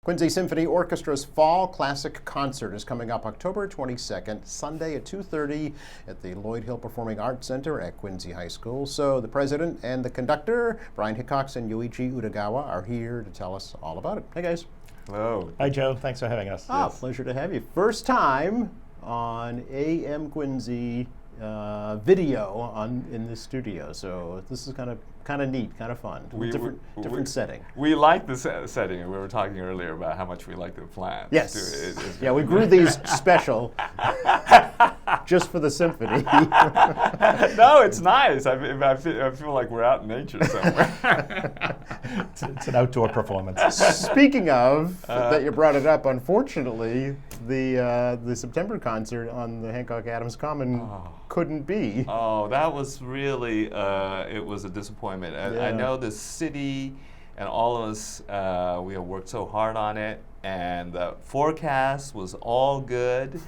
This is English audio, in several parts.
Quincy Symphony Orchestra's Fall Classic Concert is coming up October 22nd, Sunday at 2:30 at the Lloyd Hill Performing Arts Center at Quincy High School. So the president and the conductor, Brian Hickox and Yoichi Utagawa, are here to tell us all about it. Hey guys. Hello. Hi Joe, thanks for having us. Ah, pleasure to have you. First time on AM Quincy video in the studio, so this is kind of neat, kind of fun. Different setting. We like the setting, and we were talking earlier about how much we like the plants. Yes. Yeah, we grew these special just for the symphony. No, it's nice. I feel like we're out in nature somewhere. It's an outdoor performance. Speaking of, that you brought it up, unfortunately, the September concert on the Hancock Adams Common couldn't be. Oh, that was really, it was a disappointment. I know the city and all of us, we have worked so hard on it, and the forecast was all good.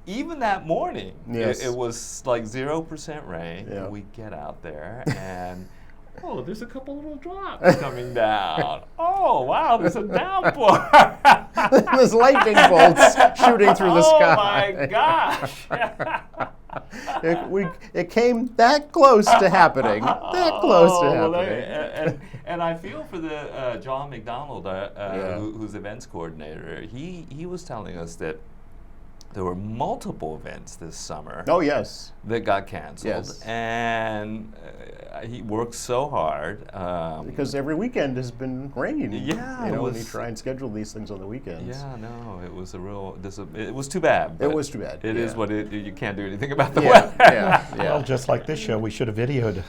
Even that morning, yes. it was like 0% rain. Yeah. We get out there and oh, there's a couple little drops coming down. Oh, wow, there's a downpour. There's lightning bolts shooting through the sky. Oh my gosh. It came that close to happening. That close to happening. And I feel for the John McDonald, who's events coordinator. He was telling us that there were multiple events this summer. Oh yes. That got canceled. Yes. And he worked so hard. Because every weekend has been rain. Yeah. When you try and schedule these things on the weekends. Yeah, no, it was a real, it was too bad. It was too bad. It is what you can't do anything about the weather. weather. Well, just like this show, we should have videoed.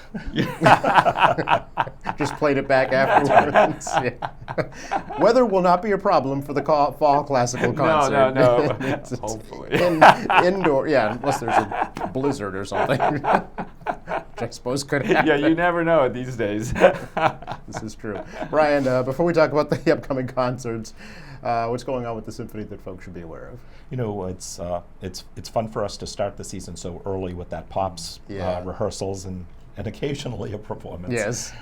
Just played it back afterwards. Weather will not be a problem for the fall classical concert. No. Hopefully. Indoor, unless there's a blizzard or something. Which I suppose could happen. Yeah, you never know it these days. This is true. Brian, before we talk about the upcoming concerts, what's going on with the symphony that folks should be aware of? You know, it's fun for us to start the season so early with that Pops rehearsals and occasionally a performance. Yes.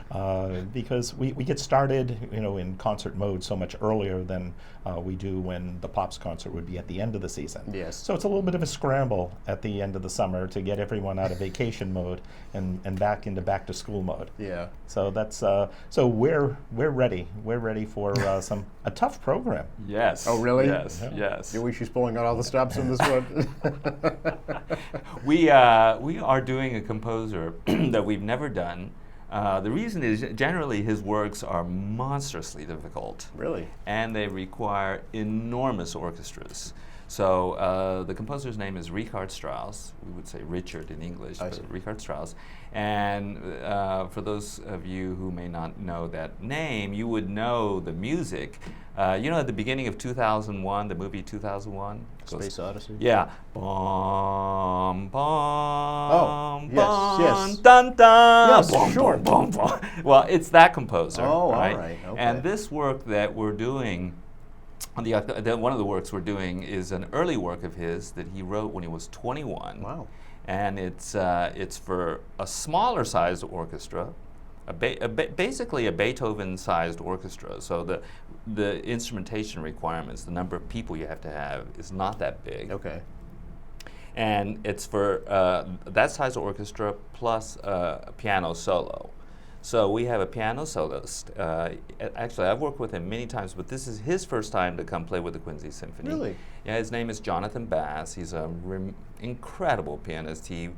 Because we get started, in concert mode so much earlier than we do when the Pops concert would be at the end of the season. Yes. So it's a little bit of a scramble at the end of the summer to get everyone out of vacation mode and back into back to school mode. Yeah. So that's so we're ready. We're ready for a tough program. Yes. Oh really? Yes. Yeah. Yes. You wish she's pulling out all the stops in this one. We are doing a composer that we've never done. The reason is generally his works are monstrously difficult. Really? And they require enormous orchestras. So the composer's name is Richard Strauss. We would say Richard in English, but Richard Strauss. And for those of you who may not know that name, you would know the music. At the beginning of 2001, the movie 2001? Space Odyssey? Yeah. Bum, bum, Oh, yes. dun, dun, Yes, bum, sure. bum, bum, bum. Well, it's that composer. Oh, right? all right. Okay. And this work that we're doing, one of the works we're doing is an early work of his that he wrote when he was 21. Wow. And it's for a smaller sized orchestra, basically a Beethoven-sized orchestra. So the instrumentation requirements, the number of people you have to have, is not that big. Okay. And it's for that size orchestra plus a piano solo. So we have a piano soloist. Actually, I've worked with him many times, but this is his first time to come play with the Quincy Symphony. Really? Yeah, his name is Jonathan Bass. He's an incredible pianist. He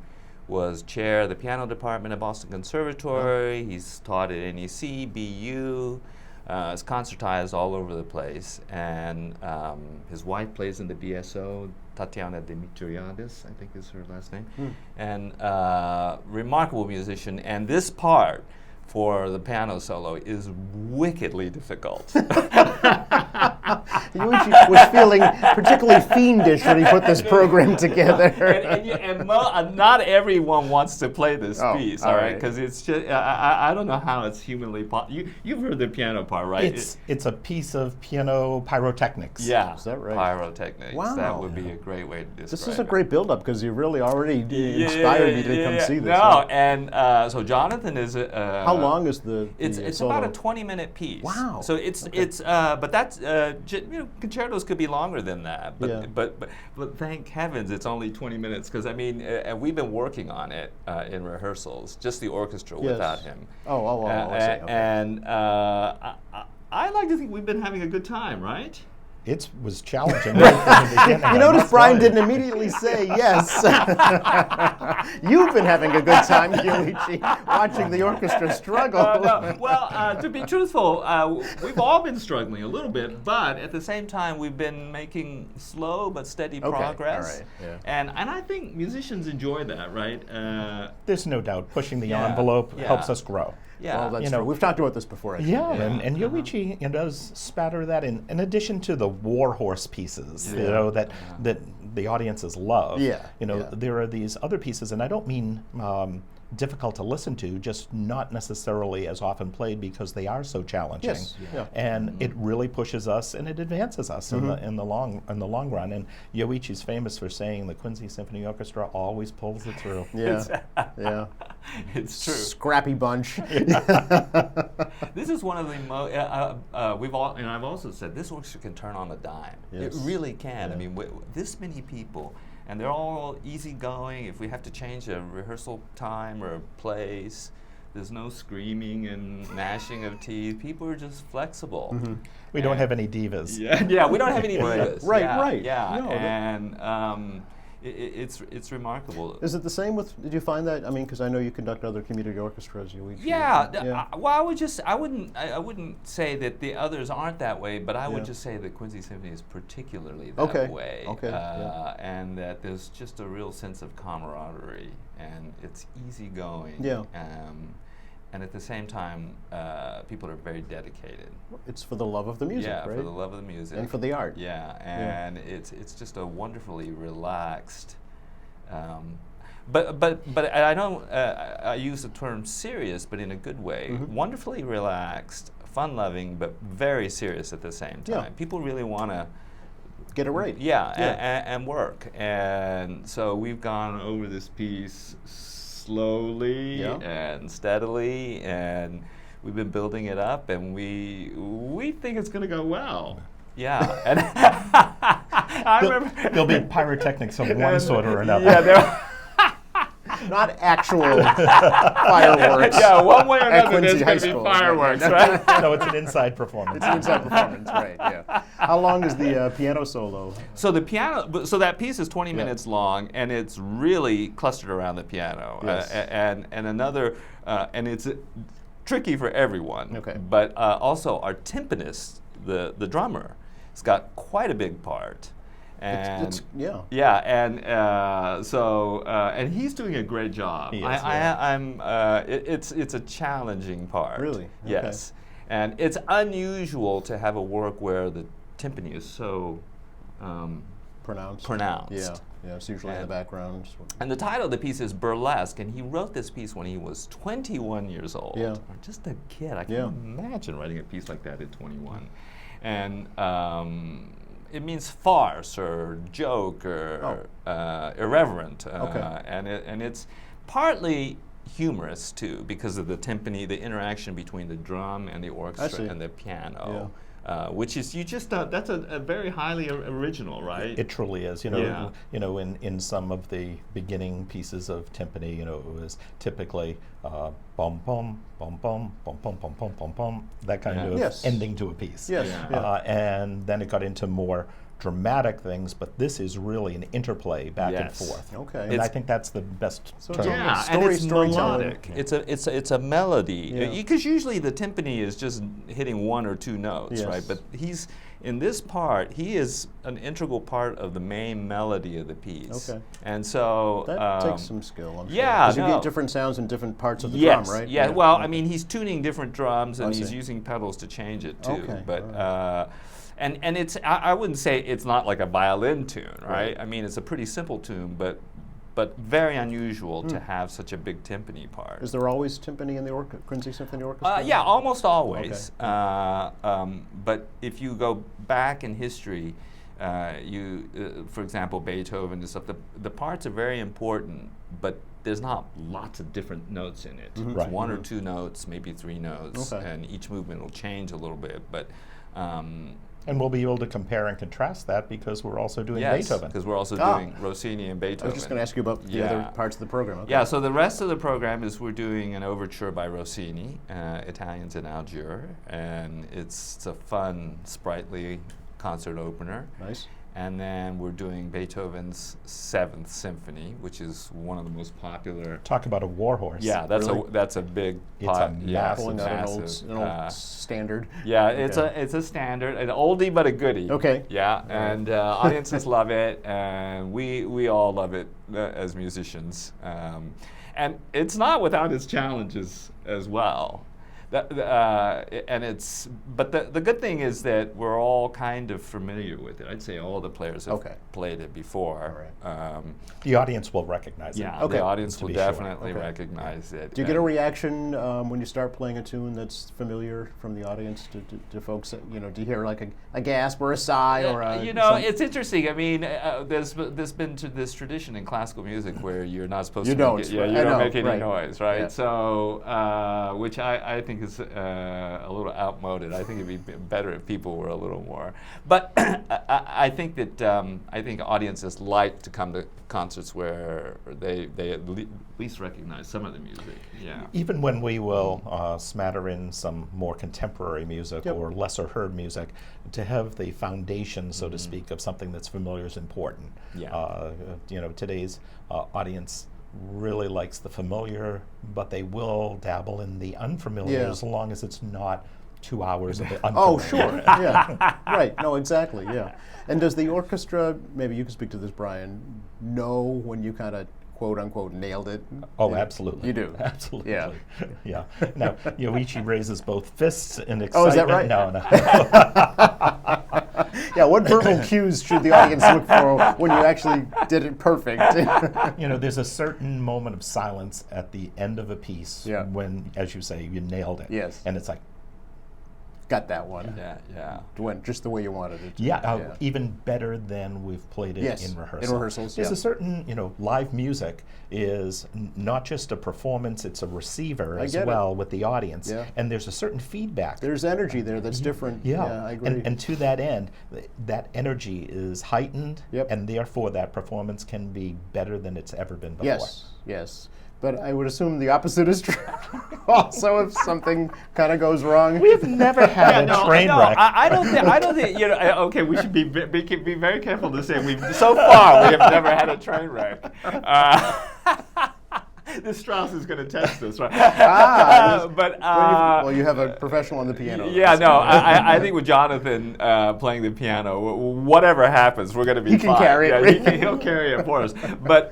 was chair of the piano department at Boston Conservatory. He's taught at NEC, BU. He's concertized all over the place. And his wife plays in the BSO, Tatiana Dimitriadis, I think is her last name. And remarkable musician. And this part for the piano solo is wickedly difficult. Yuichi was feeling particularly fiendish when he put this program together. and not everyone wants to play this piece, all right? right. Because it's just, I don't know how it's humanly possible. You've heard the piano part, right? It's a piece of piano pyrotechnics. Yeah, Is that right? Pyrotechnics. Wow. That would be a great way to describe it. This is a great build-up because you really already inspired me to come see this. No, and so Jonathan is How long is the It's solo? about a 20-minute piece. Wow. So it's Okay. but that's concertos could be longer than that, but, Yeah. but thank heavens it's only 20 minutes, because I mean, we've been working on it in rehearsals, just the orchestra Yes. without him. I see. Okay. And I like to think we've been having a good time, right? It was challenging right from the beginning. You I notice must Brian tell you. didn't immediately say yes. You've been having a good time, Yoichi, watching the orchestra struggle. No. Well, to be truthful, we've all been struggling a little bit, but at the same time, we've been making slow but steady Okay, progress. all right, yeah. And I think musicians enjoy that, right? There's no doubt pushing the Yeah, envelope yeah. helps us grow. Yeah. Well, that's You know, true. We've talked about this before, actually. Yeah, Yeah. and Yoichi does spatter that in addition to the warhorse pieces, Yeah. you know, that the audiences love. Yeah, You know, yeah. there are these other pieces, and I don't mean difficult to listen to, just not necessarily as often played because they are so challenging. Yes, yeah. And it really pushes us and it advances us in the long run. And Yoichi's famous for saying the Quincy Symphony Orchestra always pulls it through. Yeah, yeah. It's true. Scrappy bunch. This is one of the we've all, and I've also said this orchestra can turn on a dime. Yes. It really can. Yeah. I mean, this many people, and they're all easygoing. If we have to change a rehearsal time or a place, there's no screaming and gnashing of teeth. People are just flexible. We don't have any divas. Yeah, we don't have any divas. Right, yeah, right. Yeah, No, and it's remarkable. Is it the same with, did you find that? I mean, because I know you conduct other community orchestras, Yoichi. Yeah, Yeah. well, I wouldn't say that the others aren't that way, but I would Yeah. just say that Quincy Symphony is particularly that Okay, way. okay, yeah. And that there's just a real sense of camaraderie, and it's easygoing. Yeah. And at the same time, people are very dedicated. It's for the love of the music, Yeah, right? for the love of the music. And for the art. Yeah, and it's just a wonderfully relaxed. But I don't. I use the term serious, but in a good way. Wonderfully relaxed, fun-loving, but very serious at the same time. Yeah. People really want to. Get it right. Yeah, Yeah. And work. And so we've gone over this piece slowly Yeah. and steadily, and we've been building it up, and we think it's going to go well. Yeah, and I remember There'll be pyrotechnics of one sort or another. Yeah, there. Not actual fireworks. Yeah, one way or at another, there's Quincy going High to be School. fireworks, right? No, it's an inside performance. It's an inside performance, right? Yeah. How long is the piano solo? So that piece is 20 minutes long, and it's really clustered around the piano. Yes. And another, and it's tricky for everyone. Okay. But also our timpanist, the drummer, has got quite a big part. And It's yeah. yeah, and so and he's doing a great job. He is, It's a challenging part. Really? Okay. Yes, and it's unusual to have a work where the timpani is so Pronounced. pronounced. Yeah. Yeah. It's usually in the And- background. And the title of the piece is Burlesque, and he wrote this piece when he was 21 years old. Yeah. Or just a kid. I Yeah. can't imagine writing a piece like that at 21. And it means farce or joke or irreverent. Okay. And it's partly humorous too, because of the timpani, the interaction between the drum and the orchestra see. and the piano. Which is that's a very highly original, right? It truly is. Yeah. In some of the beginning pieces of timpani, it was typically bum bum bum bum bum bum bum bum bum bum, that kind of Yes. ending to a piece. Yes. Yeah. Yeah. And then it got into more dramatic things, but this is really an interplay back and Yes. forth. Okay. And I think that's the best So term. it's Yeah, Story- and it's storytelling. melodic. It's a melody. Yeah. Because usually the timpani is just hitting one or two notes, Yes. right? But he's in this part. He is an integral part of the main melody of the piece. Okay. And so That takes some skill, I'm sure. yeah, 'Cause you no. get different sounds in different parts of the yes, drum, right? Yeah. Well, I mean, he's tuning different drums, and I he's see. using pedals to change it too. Okay, But all and it's I wouldn't say it's not like a violin tune, right? Right. I mean, it's a pretty simple tune, but very unusual Hmm. to have such a big timpani part. Is there always timpani in the Quincy Symphony Orchestra? Yeah, almost always. But if you go back in history, for example, Beethoven and stuff, the parts are very important, but there's not lots of different notes in it. It's Right. one or two notes, maybe three notes, Okay. and each movement will change a little bit. But And we'll be able to compare and contrast that because we're also doing Yes, Beethoven. because we're also Ah. doing Rossini and I Beethoven. was just going to ask you about the Yeah. other parts of the program. Okay. Yeah, so the rest of the program is we're doing an overture by Rossini, Italians in Algiers, and it's a fun, sprightly concert opener. Nice. And then we're doing Beethoven's Seventh Symphony, which is one of the most popular. Talk about a warhorse. Yeah, that's Really? that's a big. It's a yeah, massive- Pulling out massive, an old standard. yeah, it's Okay. a standard, an oldie but a goodie. Okay. Yeah, and audiences love it, and we all love it as musicians. And it's not without its challenges as well. And it's, but the good thing is that we're all kind of familiar with it. I'd say all the players have Okay. played it before. The audience will recognize Yeah, it. Okay. the audience To will be sure. definitely Okay. recognize it. Do you get a And- reaction when you start playing a tune that's familiar from the audience? Do folks, do you hear like a gasp or a sigh or a It's interesting. I mean, there's been this tradition in classical music where you're not supposed You to don't, make it, right. you I don't know, make any right. noise, right? Yeah. So, which I think is a little outmoded. I think it'd be better if people were a little more. But I think that I think audiences like to come to concerts where they at least recognize some of the music. Yeah. Even when we will smatter in some more contemporary music Yep. or lesser heard music, to have the foundation, so to speak, of something that's familiar is important. Yeah. Today's audience really likes the familiar, but they will dabble in the unfamiliar Yeah. as long as it's not 2 hours of the unfamiliar. Oh, sure. Yeah. Right. No, exactly. Yeah. And does the orchestra, maybe you can speak to this, Brian, know when you kind of quote unquote nailed it? Oh, absolutely. You do? Absolutely. Yeah. Yeah. Now, Yoichi raises both fists in excitement. Oh, is that right? No, no. Yeah. What verbal cues should the audience look for when you actually did it perfect? There's a certain moment of silence at the end of a piece Yeah. when, as you say, you nailed it. Yes. And it's like, Got that one. Yeah. Went just the way you wanted it to. yeah, even better than we've played it Yes, in rehearsal. in rehearsals, There's yeah. a certain, live music is not just a performance, it's a receiver I as get it. well with the audience. Yeah. And there's a certain feedback. There's energy there that's different. Yeah, I agree. And to that end, that energy is heightened, Yep. and therefore that performance can be better than it's ever been before. Yes. But I would assume the opposite is true. Also, if something kind of goes wrong. We've never had a train wreck. I don't think. Okay, we should be very careful to say so far we have never had a train wreck. This Strauss is going to test this, right? But Well, you have a professional on the piano. yeah, no, I think with Jonathan playing the piano, whatever happens, we're going to be He can fine. carry it. Yeah, he'll carry it for us. But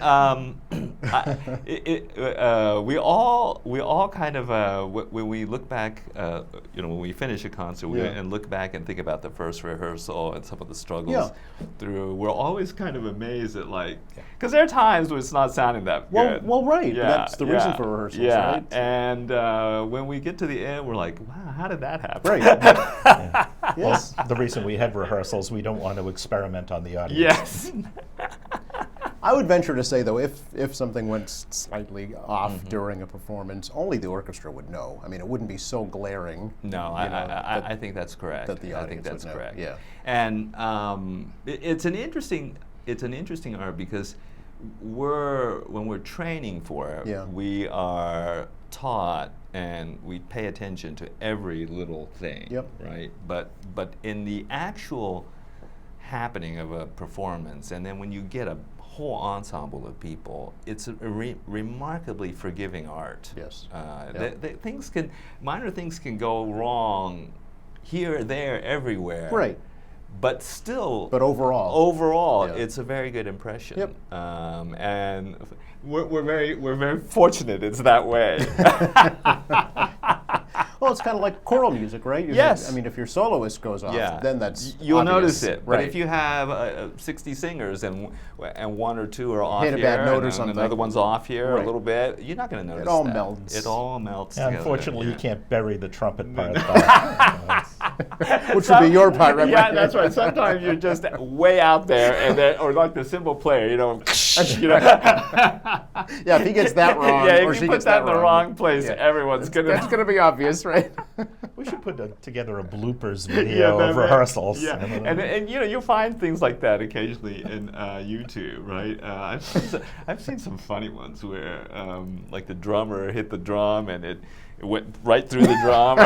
we all kind of when we look back, when we finish a concert and look back and think about the first rehearsal and some of the struggles through, we're always kind of amazed at because there are times when it's not sounding that good. Well, right. That's the reason for rehearsals, Yeah, right? and when we get to the end, we're like, wow, how did that happen? Right. Yes. The reason we had rehearsals, we don't want to experiment on the audience. Yes. I would venture to say, though, if something went slightly off during a performance, only the orchestra would know. I mean, it wouldn't be so glaring. No, I think that's correct. that the I think audience that's would know. correct. Yeah. And it's an interesting art because when we're training for it, we are taught and we pay attention to every little thing. Yep. Right. But in the actual happening of a performance, and then when you get a whole ensemble of people, it's a remarkably forgiving art. Yes. Minor things can go wrong here, there, everywhere. Right. But still. But overall. Yeah. It's a very good impression. Yep. And we're very fortunate it's that way. Well, it's kind of like choral music, right? Yes. I mean, if your soloist goes off, then that's you'll obvious. notice it. Right. But if you have 60 singers and one or two are off Hit a here, bad note or and something. another one's off here Right. a little bit, you're not going to notice all that. melds. It all melts Yeah, together. unfortunately, yeah. you can't bury the trumpet part. Though. Which would be your part, right? Yeah, that's right. Sometimes you're just way out there, and then, or like the cymbal player, you know. Yeah, if he gets that wrong, yeah, or if she you put gets that in the wrong, wrong place, yeah. everyone's gonna. That's going to be obvious, right? We should put together a bloopers video of that- rehearsals. Yeah, and you know, you find things like that occasionally in YouTube, right? I've seen some funny ones where like the drummer hit the drum and it went right through the drum.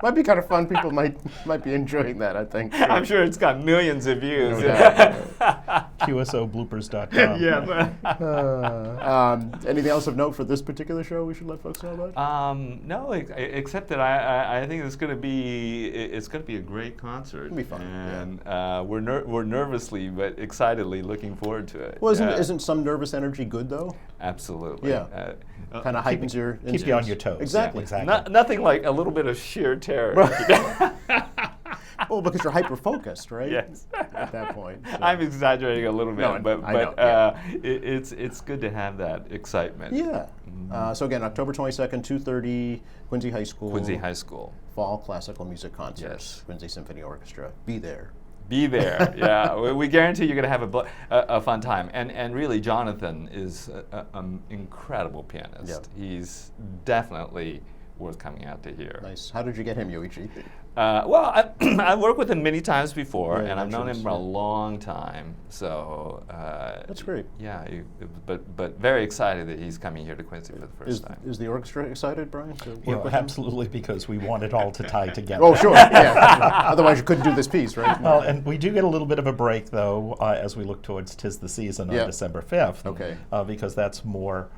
Might be kind of fun. People might be enjoying that, I think. I'm sure it's got millions of views. No doubt. QSObloopers.com. Yeah. Anything else of note for this particular show we should let folks know about? No, except that I think it's going to be a great concert. It'll be fun, and we're nervously but excitedly looking forward to it. Well, Yeah. isn't some nervous energy good though? Absolutely. Yeah. Kind of heightens your Keep you instincts. on your toes. Exactly. Yeah, exactly. Nothing like a little bit of sheer terror. Well, because you're hyper focused, right? Yes. At that point. so. I'm exaggerating a little bit, No, but I know, it's good to have that excitement. Yeah. So again, October 22nd, 2:30, Quincy High School. Quincy High School. Fall Classical Music Concert. Yes. Quincy Symphony Orchestra. Be there. Be there, yeah. We guarantee you're going to have a fun time. And really, Jonathan is an incredible pianist. Yep. He's definitely worth coming out to hear. Nice. How did you get him, Yoichi? Well, I've worked with him many times before, Yeah, and I've known him mentions, for a yeah. long time. So That's great. Yeah, but very excited that he's coming here to Quincy for the first time. Is the orchestra excited, Brian, to work You know, with him? absolutely, because we want it all to tie together. Oh, sure. Yeah. Otherwise, you couldn't do this piece, right? Well, and we do get a little bit of a break, though, as we look towards "Tis the Season" on Yeah. December 5th. Okay. Because that's more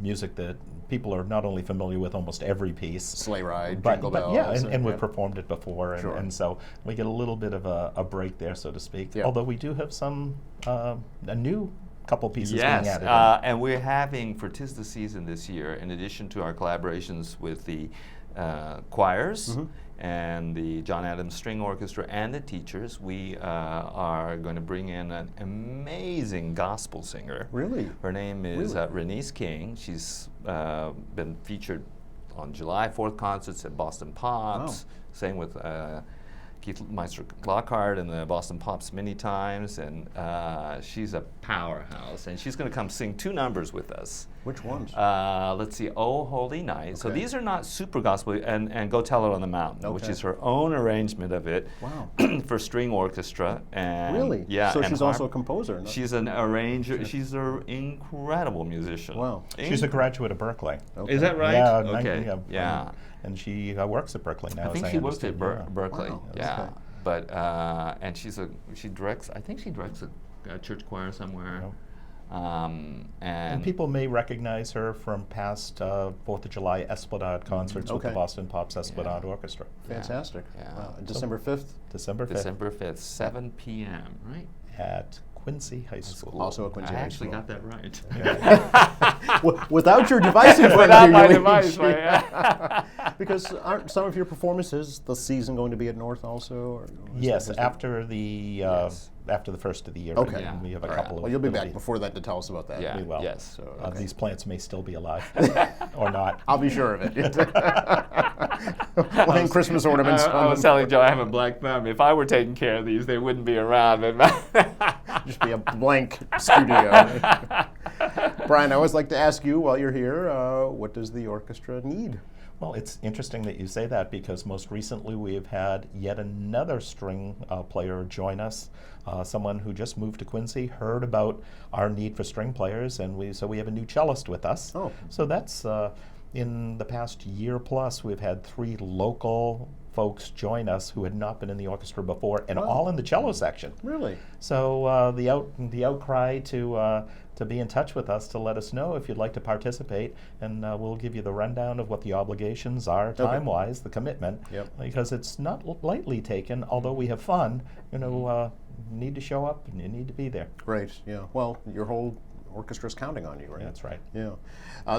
music that people are not only familiar with almost every piece, Sleigh Ride, but, Jingle but Bells. yeah, and we've yeah. performed it before, and, Sure. and so we get a little bit of a break there, so to speak. Yeah. Although we do have some a new couple pieces being Yes, added. and we're having for "Tis the Season" this year, in addition to our collaborations with the choirs and the John Adams String Orchestra and the teachers, we are going to bring in an amazing gospel singer. Really? Her name is Really? Renice King. She's been featured on July 4th concerts at Boston Pops. Wow. Sang with Keith Meister Lockhart and the Boston Pops many times, and she's a powerhouse. And she's going to come sing 2 numbers with us. Which ones? Let's see, "Oh Holy Night." So Okay. these are not super gospel, and "Go Tell It on the Mountain," which Okay. is her own arrangement of it Wow. for string orchestra. And Really? Yeah. So and she's also a harp. composer. No? She's an arranger. She's an incredible musician. Wow. She's a graduate of Berkeley. Okay. Is that right? Yeah, Okay. yeah. And she works at Berkeley now. I think as she works at understand, yeah. Berkeley. Wow, Yeah. okay. But and she directs. I think she directs a church choir somewhere. And And people may recognize her from past 4th of July Esplanade concerts with the Okay. Boston Pops Esplanade Orchestra. Fantastic. Yeah. Wow. December 5th. December 5th December 5th, 7 p.m. Right? at Quincy High School. Also at Quincy I High actually School. got that right. Without your device in front Without of you. my Yoichi. device, right? Because aren't some of your performances the season going to be at North also? Or is Yes, that- after the Yes. after the first of the year. Okay. Yeah. We have a All right. couple of. Well, you'll be it'll back before that to tell us about that. Yeah. We will. Yes. So, okay. These plants may still be alive, or not. I'll be sure of it. Laying Christmas ornaments I on was them. telling Joe I have a black thumb. If I were taking care of these, they wouldn't be around. Just be a blank studio. Brian, I always like to ask you while you're here, what does the orchestra need? Well, it's interesting that you say that because most recently we have had yet another string player join us. Someone who just moved to Quincy heard about our need for string players, and we have a new cellist with us. Oh. So that's in the past year plus we've had 3 local folks join us who had not been in the orchestra before, and Wow. all in the cello section. Really? So the outcry to be in touch with us to let us know if you'd like to participate, and we'll give you the rundown of what the obligations are, time-wise, the commitment, Yep. because it's not lightly taken. Although we have fun, you need to show up and you need to be there. Great, yeah. Well, your whole orchestra's counting on you, right? That's right. Yeah.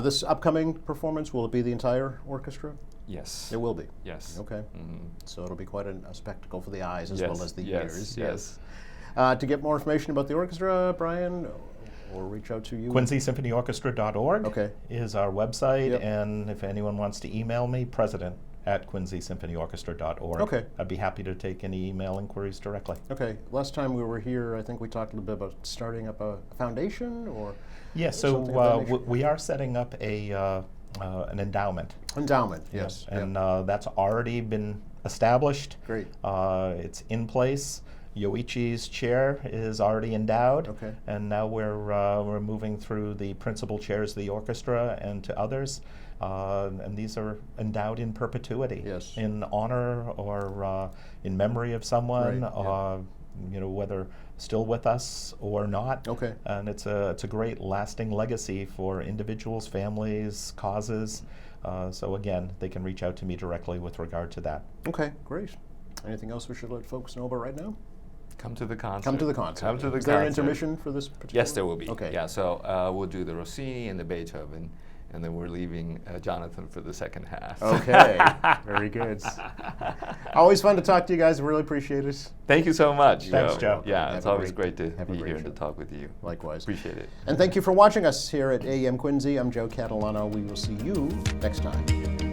This upcoming performance, will it be the entire orchestra? Yes. It will be. Yes. Okay. Mhm. So it'll be quite a spectacle for the eyes as Yes, well as the yes, ears. yes. To get more information about the orchestra, Brian, or reach out to you. QuincySymphonyOrchestra.org Okay. is our website, Yep. and if anyone wants to email me, at QuincySymphonyOrchestra.org. Okay. I'd be happy to take any email inquiries directly. Okay. Last time we were here, I think we talked a little bit about starting up a foundation or Yeah, so something of that nature? we are setting up an endowment. endowment. Yes. Yep. And that's already been established. Great. It's in place. Yoichi's chair is already endowed. Okay. And now we're moving through the principal chairs of the orchestra and to others. And these are endowed in perpetuity. Yes. In honor or in memory of someone, Right, yeah. you know, whether still with us or not. Okay. And it's a great lasting legacy for individuals, families, causes. So again, they can reach out to me directly with regard to that. Okay. Great. Anything else we should let folks know about right now? Come to the concert. Come to the concert. Come to the Is there an concert. intermission for this particular? Yes, there will be. Okay. Yeah, so we'll do the Rossini and the Beethoven, and then we're leaving Jonathan for the second half. Okay. Very good. Always fun to talk to you guys. Really appreciate it. Thank you so much. Thanks, Joe. Yeah, Have it's a always great- great to have a be great here and show. to talk with you. Likewise. Appreciate it. And thank you for watching us here at AM Quincy. I'm Joe Catalano. We will see you next time.